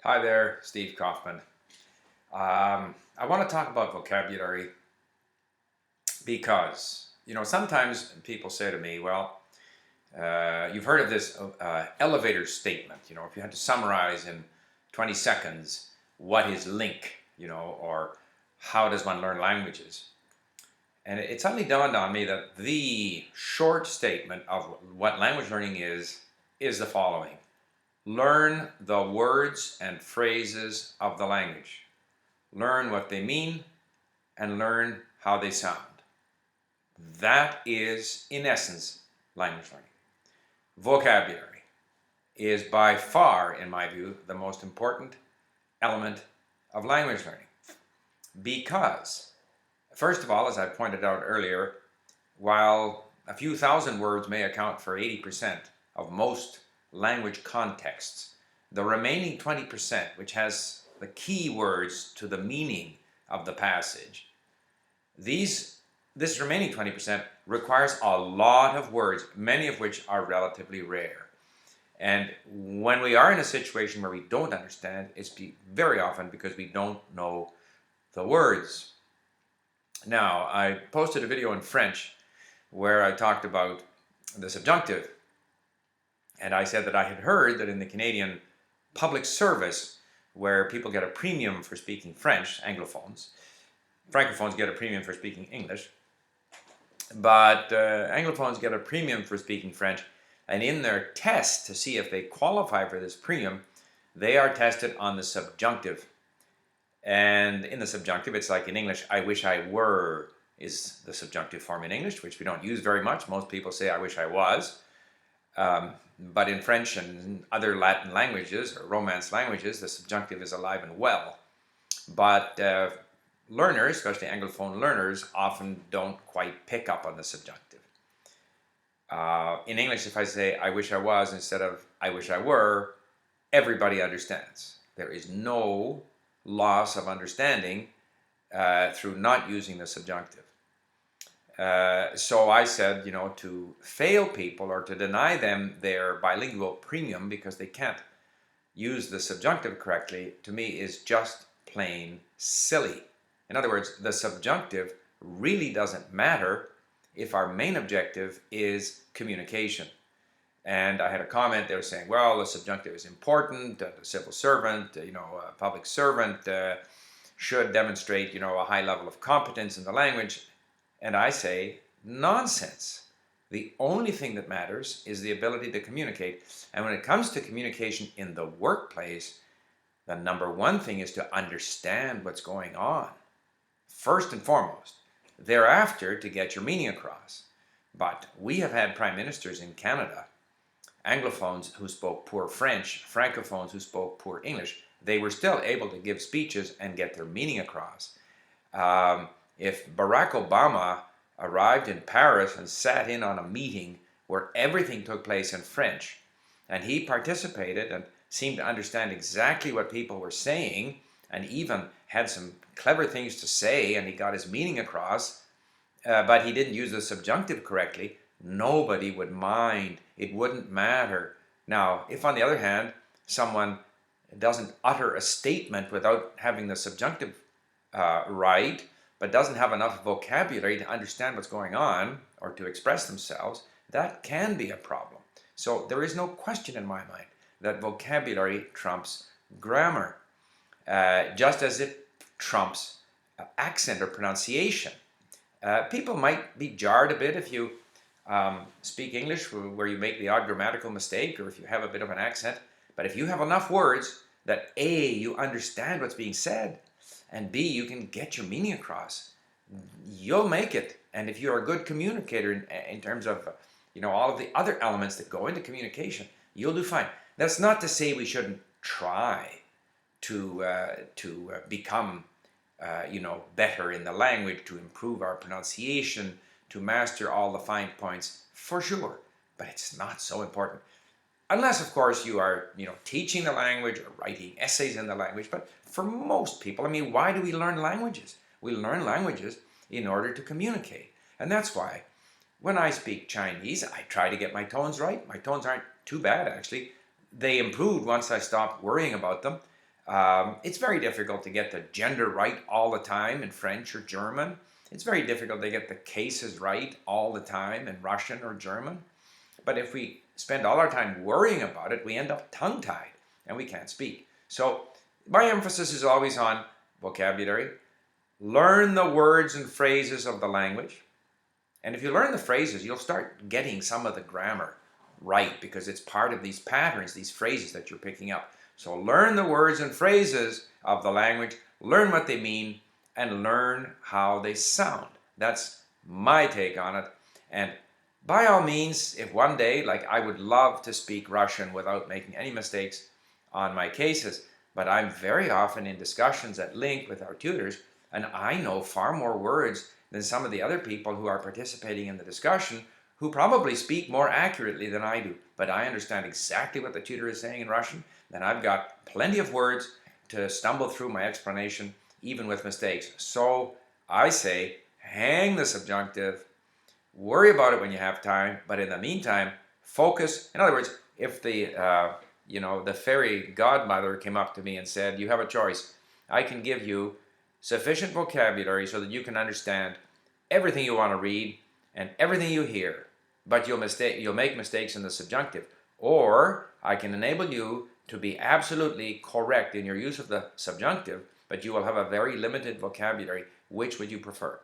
Hi there, Steve Kaufman. I want to talk about vocabulary because, sometimes people say to me, well, you've heard of this elevator statement, if you had to summarize in 20 seconds what is link, or how does one learn languages? And it suddenly dawned on me that the short statement of what language learning is the following. Learn the words and phrases of the language. Learn what they mean and learn how they sound. That is, in essence, language learning. Vocabulary is by far, in my view, the most important element of language learning. Because, first of all, as I pointed out earlier, while a few thousand words may account for 80% of most language contexts, the remaining 20%, which has the key words to the meaning of the passage, this remaining 20% requires a lot of words, many of which are relatively rare. And when we are in a situation where we don't understand, it's very often because we don't know the words. Now, I posted a video in French where I talked about the subjunctive. And I said that I had heard that in the Canadian public service, where people get a premium for speaking French, Anglophones, Francophones get a premium for speaking English, but Anglophones get a premium for speaking French, and in their test to see if they qualify for this premium, they are tested on the subjunctive. And in the subjunctive, it's like in English, I wish I were is the subjunctive form in English, which we don't use very much. Most people say, I wish I was. But in French and other Latin languages or Romance languages, the subjunctive is alive and well. But learners, especially Anglophone learners, often don't quite pick up on the subjunctive. In English, if I say, I wish I was instead of I wish I were, everybody understands. There is no loss of understanding through not using the subjunctive. So I said, to fail people or to deny them their bilingual premium because they can't use the subjunctive correctly, to me is just plain silly. In other words, the subjunctive really doesn't matter if our main objective is communication. And I had a comment there saying, well, the subjunctive is important, the civil servant, a public servant should demonstrate, a high level of competence in the language. And I say, nonsense. The only thing that matters is the ability to communicate. And when it comes to communication in the workplace, the number one thing is to understand what's going on, first and foremost. Thereafter, to get your meaning across. But we have had prime ministers in Canada, Anglophones who spoke poor French, Francophones who spoke poor English. They were still able to give speeches and get their meaning across. If Barack Obama arrived in Paris and sat in on a meeting where everything took place in French, and he participated and seemed to understand exactly what people were saying, and even had some clever things to say, and he got his meaning across, but he didn't use the subjunctive correctly, nobody would mind. It wouldn't matter. Now, if on the other hand, someone doesn't utter a statement without having the subjunctive right, but doesn't have enough vocabulary to understand what's going on or to express themselves, that can be a problem. So there is no question in my mind that vocabulary trumps grammar, just as it trumps accent or pronunciation. People might be jarred a bit if you speak English where you make the odd grammatical mistake or if you have a bit of an accent, but if you have enough words that A, you understand what's being said, and B, you can get your meaning across, you'll make it. And if you're a good communicator in terms of all of the other elements that go into communication, you'll do fine. That's not to say we shouldn't try to become better in the language, to improve our pronunciation, to master all the fine points, for sure. But it's not so important. Unless, of course, you are, teaching the language or writing essays in the language. But for most people, why do we learn languages? We learn languages in order to communicate. And that's why when I speak Chinese, I try to get my tones right. My tones aren't too bad, actually. They improved once I stopped worrying about them. It's very difficult to get the gender right all the time in French or German. It's very difficult to get the cases right all the time in Russian or German. But if we spend all our time worrying about it, we end up tongue-tied and we can't speak. So my emphasis is always on vocabulary. Learn the words and phrases of the language. And if you learn the phrases, you'll start getting some of the grammar right because it's part of these patterns, these phrases that you're picking up. So learn the words and phrases of the language, learn what they mean, and learn how they sound. That's my take on it. And by all means, if one day, like I would love to speak Russian without making any mistakes on my cases, but I'm very often in discussions at Link with our tutors, and I know far more words than some of the other people who are participating in the discussion who probably speak more accurately than I do. But I understand exactly what the tutor is saying in Russian, and I've got plenty of words to stumble through my explanation, even with mistakes. So I say, hang the subjunctive, worry about it when you have time, but in the meantime, focus. In other words, if the fairy godmother came up to me and said, you have a choice. I can give you sufficient vocabulary so that you can understand everything you want to read and everything you hear, but you'll make mistakes in the subjunctive. Or I can enable you to be absolutely correct in your use of the subjunctive, but you will have a very limited vocabulary. Which would you prefer?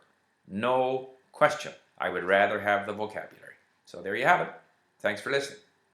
No question. I would rather have the vocabulary. So there you have it. Thanks for listening.